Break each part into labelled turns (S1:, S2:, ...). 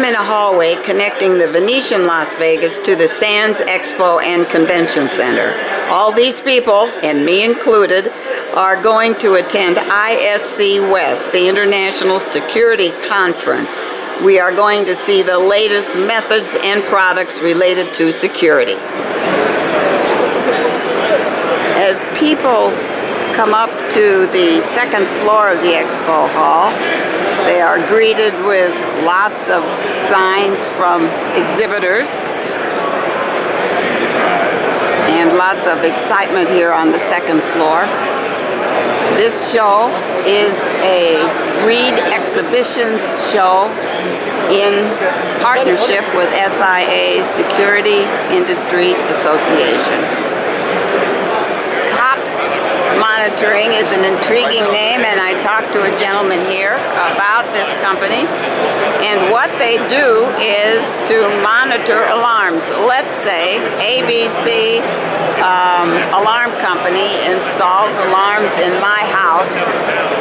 S1: in a hallway connecting the Venetian Las Vegas to the Sands Expo and Convention Center. All these people, and me included, are going to attend ISC West, the International Security Conference. We are going to see the latest methods and products related to security. As people come up to the second floor of the expo hall, they are greeted with lots of signs from exhibitors and lots of excitement here on the second floor. This show is a Reed Exhibitions show in partnership with SIA Security Industry Association. Monitoring is an intriguing name, and I talked to a gentleman here about this company, and what they do is to monitor alarms. Let's say ABC alarm company installs alarms in my house,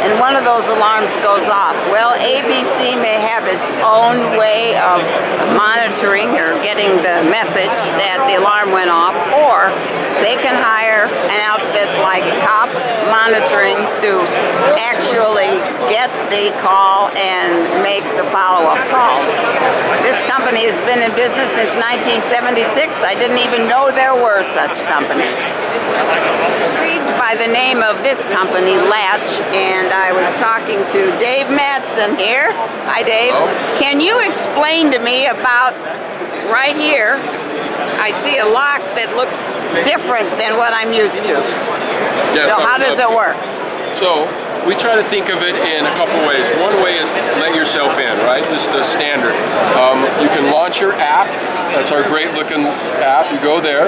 S1: and one of those alarms goes off. Well, ABC may have its own way of monitoring or getting the message that the alarm went off, or they can hire an outfit like cops monitoring to actually get the call and make the follow-up calls. This company has been in business since 1976. I didn't even know there were such companies. Intrigued by the name of this company, Latch, and I was talking to Dave Madsen here. Hi, Dave.
S2: Hello.
S1: Can you explain to me about right here? I see a lock that looks different than what I'm used to.
S2: Yes,
S1: so how does it work?
S2: So we try to think of it in a couple ways. One way is let yourself in, right? This is the standard. You can launch your app. That's our great looking app. You go there,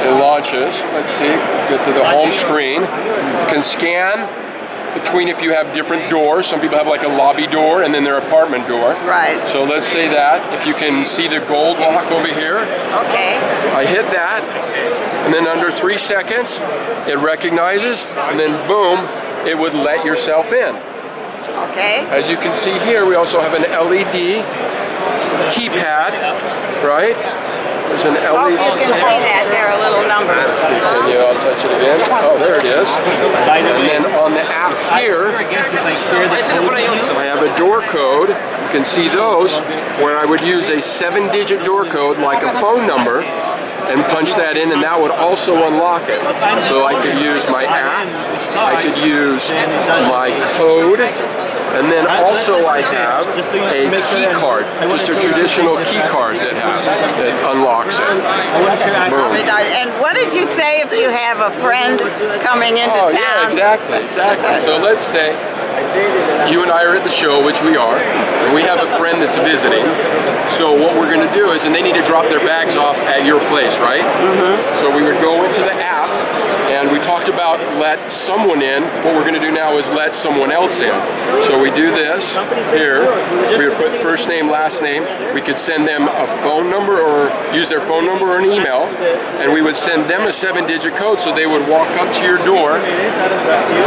S2: it launches. Let's see, get to the home screen. You can scan between if you have different doors. Some people have like a lobby door and then their apartment door.
S1: Right.
S2: So let's say that. If you can see the gold lock over here.
S1: Okay.
S2: I hit that, and then under 3 seconds, it recognizes, and then boom, it would let yourself in.
S1: Okay.
S2: As you can see here, we also have an LED keypad, right? There's an LED.
S1: Oh, you can see that. There are little numbers.
S2: Can you? I'll touch it again. Oh, there it is. And then on the app here, I have a door code. You can see those where I would use a 7-digit door code like a phone number and punch that in, and that would also unlock it. So I could use my app, I could use my code, and then also I have a key card, just a traditional key card that unlocks it. Boom.
S1: And what did you say if you have a friend coming into town?
S2: Yeah, exactly. So let's say you and I are at the show, which we are, and we have a friend that's visiting. So what we're going to do is, and they need to drop their bags off at your place, right? Mm-hmm. So we would go into the app, and we talked about let someone in. What we're going to do now is let someone else in. So we do this here. We would put first name, last name. We could send them a phone number or use their phone number or an email, and we would send them a 7-digit code, so they would walk up to your door,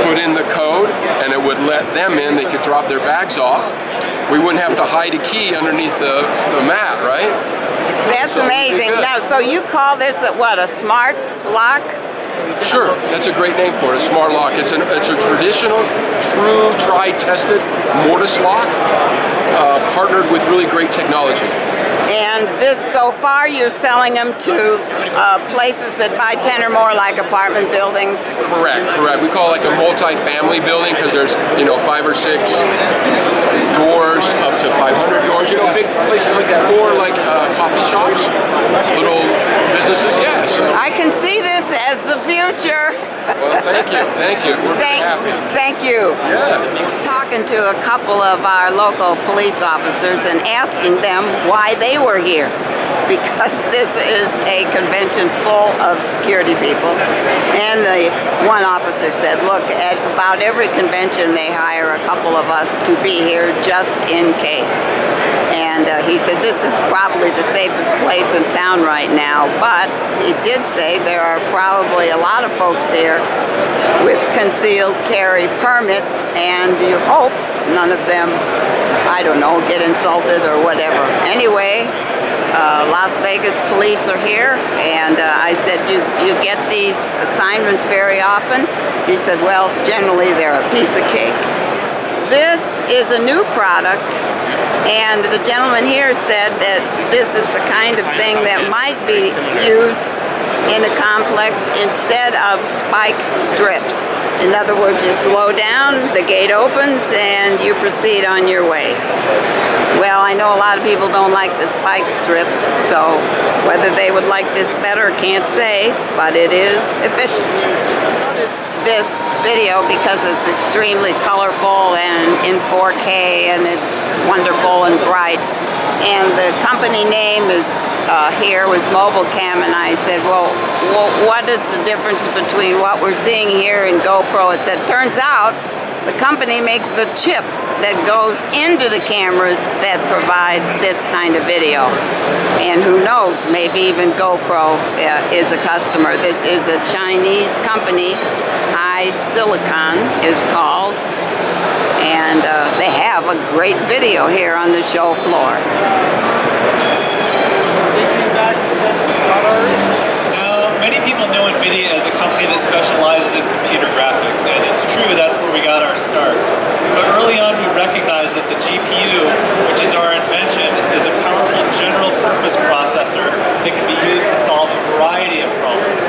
S2: put in the code, and it would let them in. They could drop their bags off. We wouldn't have to hide a key underneath the mat, right?
S1: That's amazing. Now, so you call this a smart lock?
S2: Sure, that's a great name for it, a smart lock. It's a traditional, true, tried, tested mortise lock, partnered with really great technology.
S1: And this, so far, you're selling them to places that buy 10 or more, like apartment buildings?
S2: Correct. We call it like a multi-family building because there's, 5 or 6 doors, up to 500 doors, big places like that, or like coffee shops, little businesses, yeah. So.
S1: I can see this as the future.
S2: Well, thank you. We're very happy.
S1: Thank you.
S2: Yeah.
S1: I was talking to a couple of our local police officers and asking them why they were here, because this is a convention full of security people. And the one officer said, look, at about every convention they hire a couple of us to be here just in case. And he said this is probably the safest place in town right now, but he did say there are probably a lot of folks here with concealed carry permits, and you hope none of them, I don't know, get insulted or whatever. Anyway, Las Vegas police are here, and I said, you get these assignments very often? He said, well, generally they're a piece of cake. This is a new product, and the gentleman here said that this is the kind of thing that might be used in a complex instead of spike strips. In other words, you slow down, the gate opens, and you proceed on your way. Well, I know a lot of people don't like the spike strips, so whether they would like this better, can't say, but it is efficient. This video because it's extremely colorful and in 4K, and it's wonderful and bright. And the company name is here was MobileCam, and I said, well, what is the difference between what we're seeing here and GoPro? It said, turns out the company makes the chip that goes into the cameras that provide this kind of video. And who knows, maybe even GoPro is a customer. This is a Chinese company, iSilicon is called, and they have a great video here on the show floor.
S3: Now, many people know NVIDIA as a company that specializes in computer graphics, and it's true, that's where we got our start. But early on, we recognized that the GPU, which is our invention, is a powerful general-purpose processor that can be used to solve a variety of problems.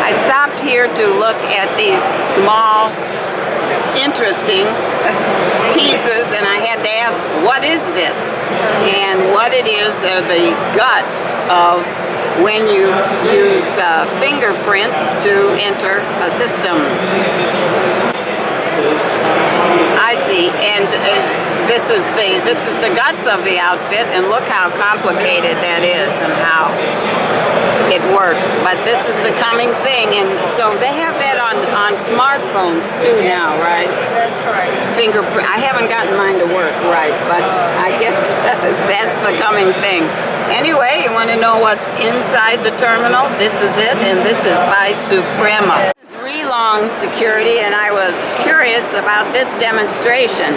S1: I stopped here to look at these small, interesting pieces, and I had to ask, what is this? And what it is are the guts of when you use fingerprints to enter a system. I see, and this is the guts of the outfit, and look how complicated that is and how it works. But this is the coming thing, and so they have that on smartphones too now, right?
S4: That's correct.
S1: Fingerprint. I haven't gotten mine to work right, but I guess that's the coming thing. Anyway, you want to know what's inside the terminal? This is it, and this is by Suprema. This is Relong Security, and I was curious about this demonstration.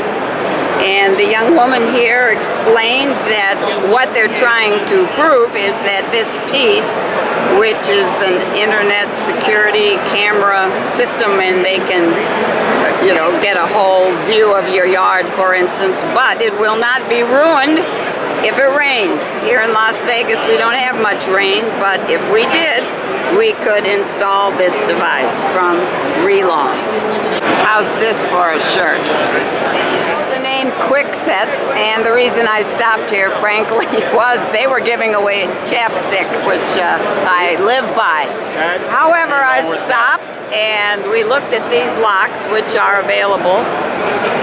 S1: And the young woman here explained that what they're trying to prove is that this piece, which is an internet security camera system, and they can, you know, get a whole view of your yard, for instance, but it will not be ruined if it rains. Here in Las Vegas, we don't have much rain, but if we did, we could install this device from Relong. How's this for a shirt? The name Quickset, and the reason I stopped here, frankly, was they were giving away chapstick, which I live by. However, I stopped and we looked at these locks, which are available,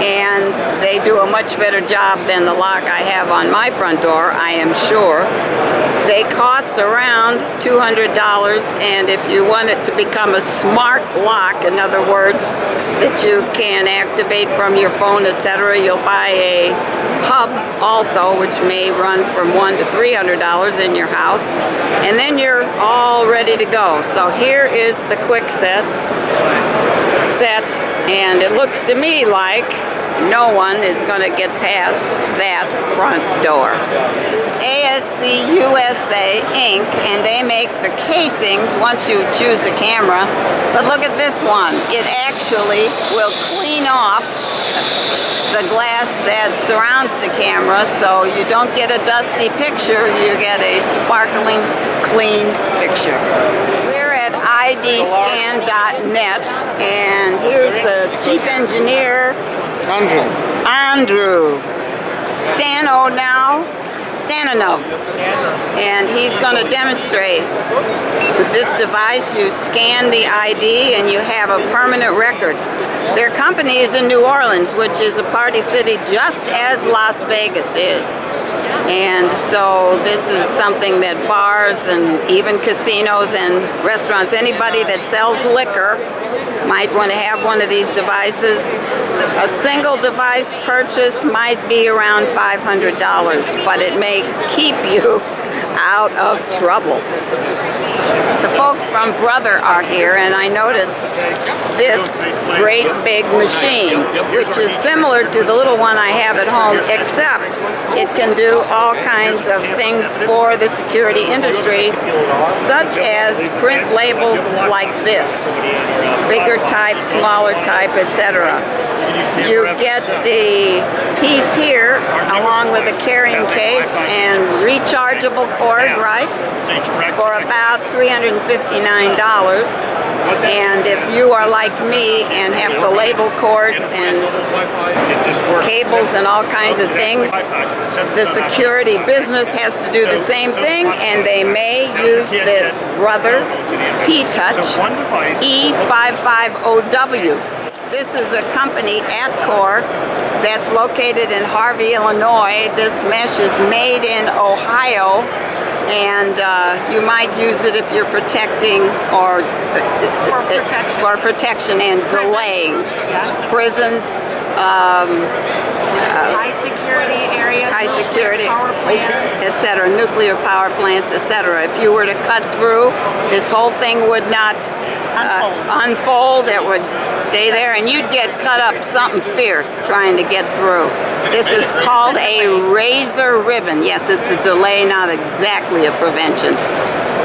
S1: and they do a much better job than the lock I have on my front door, I am sure. They cost around $200, and if you want it to become a smart lock, in other words, that you can activate from your phone, etc., you'll buy a hub also, which may run from $100 to $300 in your house, and then you're all ready to go. So here is the Quickset set, and it looks to me like no one is going to get past that front door. This is ISC USA Inc., and they make the casings once you choose a camera. But look at this one. It actually will clean off the glass that surrounds the camera, so you don't get a dusty picture, you get a sparkling, clean picture. We're at idscan.net, and here's the chief engineer, Andrew Stanonov, and he's going to demonstrate. With this device, you scan the ID and you have a permanent record. Their company is in New Orleans, which is a party city just as Las Vegas is. And so this is something that bars and even casinos and restaurants, anybody that sells liquor, might want to have one of these devices. A single device purchase might be around $500, but it may keep you out of trouble. The folks from Brother are here, and I noticed this great big machine, which is similar to the little one I have at home, except it can do all kinds of things for the security industry, such as print labels like this, bigger type, smaller type, etc. You get the piece here along with a carrying case and rechargeable cord, right? For about $359. And if you are like me and have to label cords and cables and all kinds of things, the security business has to do the same thing, and they may use this Brother P-Touch E550W. This is a company, Atcor, that's located in Harvey, Illinois. This mesh is made in Ohio, and you might use it if you're protecting or for protection and delaying.
S4: Yes.
S1: Prisons,
S4: High security areas,
S1: high security,
S4: power plants.
S1: etc., nuclear power plants, etc. If you were to cut through, this whole thing would not unfold. It would stay there, and you'd get cut up something fierce trying to get through. This is called a razor ribbon. Yes, it's a delay, not exactly a prevention,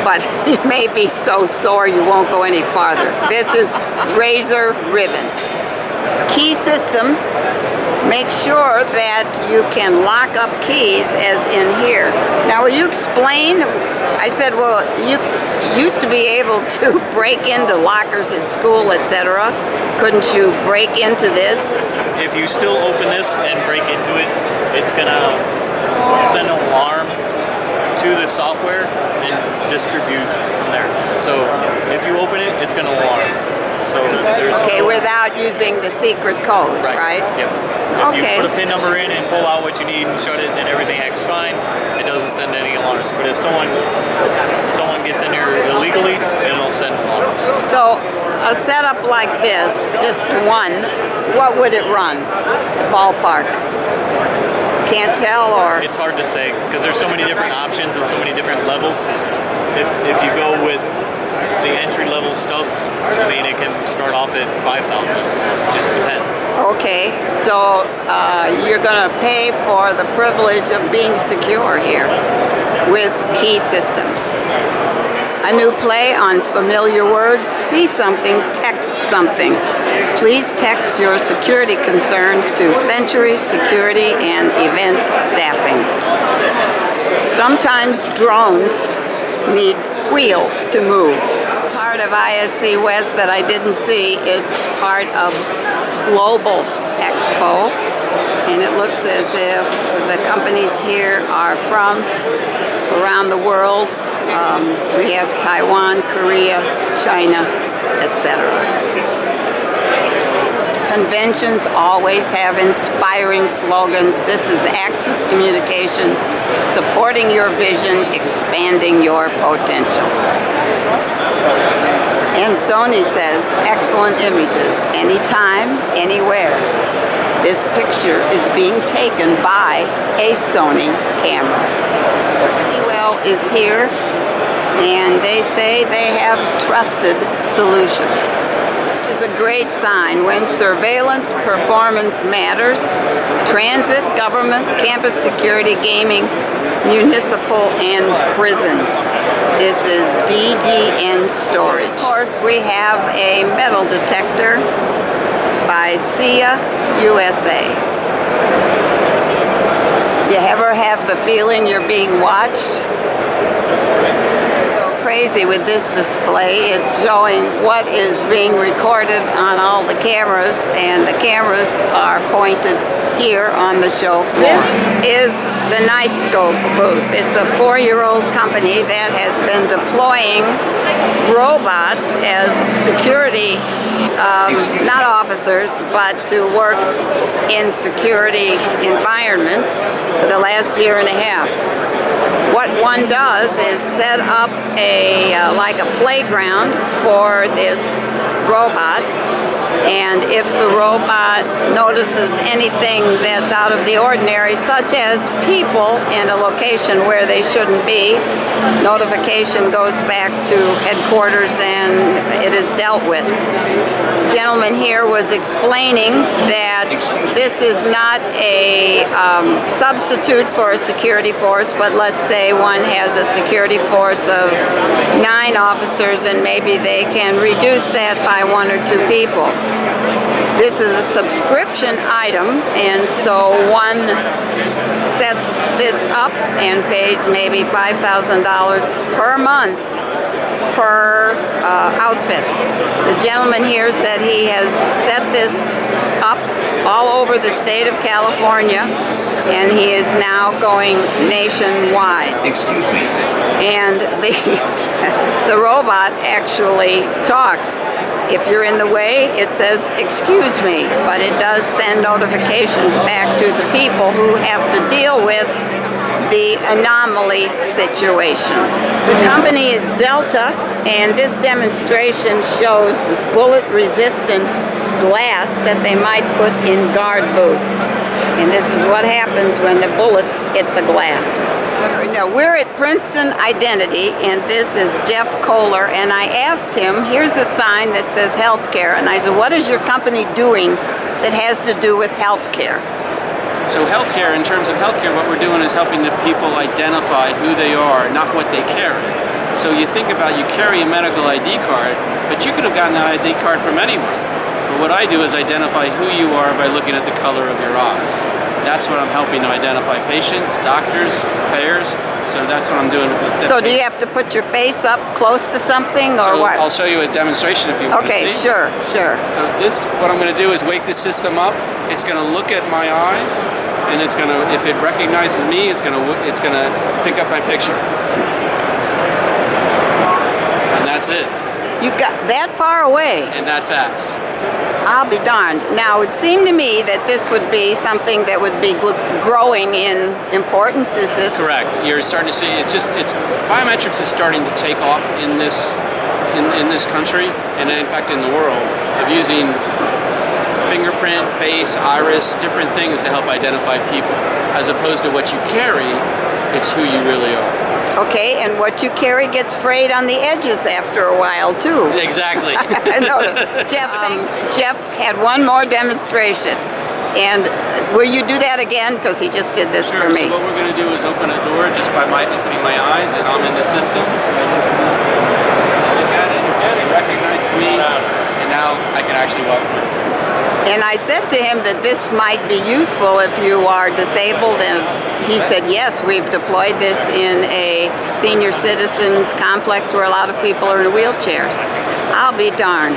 S1: but you may be so sore you won't go any farther. This is razor ribbon. Key systems, make sure that you can lock up keys as in here. Now, will you explain? I said, well, you used to be able to break into lockers at school, etc. Couldn't you break into this?
S5: If you still open this and break into it, it's gonna send an alarm to the software and distribute from there. So if you open it, it's gonna alarm. So there's
S1: Okay, without using the secret code, right?
S5: Yep. If you put a PIN number in and pull out what you need and shut it, then everything acts fine. It doesn't send any alarms. But if someone gets in there illegally, it'll send alarms.
S1: So a setup like this, just one, what would it run? Ballpark? Can't tell, or?
S5: It's hard to say because there's so many different options and so many different levels. If you go with the entry level stuff, I mean, it can start off at 5,000. It just depends.
S1: Okay, so you're going to pay for the privilege of being secure here with key systems. A new play on familiar words. See something, text something. Please text your security concerns to Century Security and Event Staffing. Sometimes drones need wheels to move. Part of ISC West that I didn't see, it's part of Global Expo, and it looks as if the companies here are from around the world. We have Taiwan, Korea, China, etc. Conventions always have inspiring slogans. This is Axis Communications, supporting your vision, expanding your potential. And Sony says, excellent images, anytime, anywhere. This picture is being taken by a Sony camera. Honeywell is here, and they say they have trusted solutions. This is a great sign when surveillance performance matters. Transit, government, campus security, gaming, municipal, and prisons. This is DDN storage. Of course, we have a metal detector by SIA USA. You ever have the feeling you're being watched? Go crazy with this display. It's showing what is being recorded on all the cameras, and the cameras are pointed here on the show floor. This is the Nightscope booth. It's a 4-year-old company that has been deploying robots as security, not officers, but to work in security environments for the last year and a half. What one does is set up like a playground for this robot, And if the robot notices anything that's out of the ordinary, such as people in a location where they shouldn't be, notification goes back to headquarters and it is dealt with. The gentleman here was explaining that this is not a substitute for a security force, but let's say one has a security force of 9 officers and maybe they can reduce that by 1 or 2 people. This is a subscription item, and so one sets this up and pays maybe $5,000 per month per outfit. The gentleman here said he has set this up all over the state of California, and he is now going nationwide.
S6: Excuse me.
S1: And the robot actually talks. If you're in the way, it says, "Excuse me," but it does send notifications back to the people who have to deal with the anomaly situations. The company is Delta, and this demonstration shows the bullet resistance glass that they might put in guard booths. And this is what happens when the bullets hit the glass. Now, we're at Princeton Identity, and this is Jeff Kohler, and I asked him, here's a sign that says healthcare, and I said, what is your company doing that has to do with healthcare?
S7: So healthcare, in terms of healthcare, what we're doing is helping the people identify who they are, not what they carry. So you think about, you carry a medical ID card, but you could have gotten an ID card from anyone. But what I do is identify who you are by looking at the color of your eyes. That's what I'm helping to identify patients, doctors, payers. So that's what I'm doing with the
S1: So do you have to put your face up close to something, or
S7: so
S1: what?
S7: I'll show you a demonstration if you want to see.
S1: Okay, sure.
S7: So this, what I'm going to do is wake the system up. It's going to look at my eyes, and it's going to, if it recognizes me, it's going to pick up my picture. And that's it.
S1: You got that far away?
S7: And that fast.
S1: I'll be darned. Now, it seemed to me that this would be something that would be growing in importance. Is this
S7: correct? You're starting to see, biometrics is starting to take off in this country, and in fact in the world, of using fingerprint, face, iris, different things to help identify people. As opposed to what you carry, it's who you really are.
S1: Okay, and what you carry gets frayed on the edges after a while, too.
S7: Exactly.
S1: No, Jeff had one more demonstration. And will you do that again? Because he just did this for me.
S7: So what we're going to do is open a door just by opening my eyes, and I'm in the system. So I look at it, it recognizes me, and now I can actually walk through.
S1: And I said to him that this might be useful if you are disabled, and he said, yes, we've deployed this in a senior citizens complex where a lot of people are in wheelchairs. I'll be darned.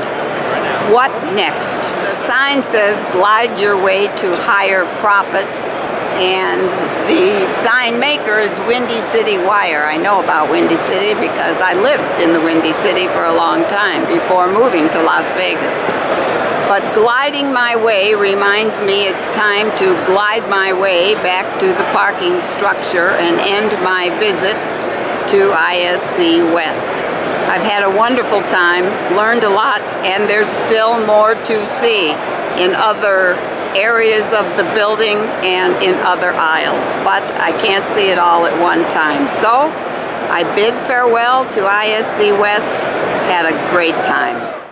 S1: What next? The sign says, glide your way to higher profits, and the sign maker is Windy City Wire. I know about Windy City because I lived in the Windy City for a long time before moving to Las Vegas. But gliding my way reminds me it's time to glide my way back to the parking structure and end my visit to ISC West. I've had a wonderful time, learned a lot, and there's still more to see in other areas of the building and in other aisles, but I can't see it all at one time. So I bid farewell to ISC West. Had a great time.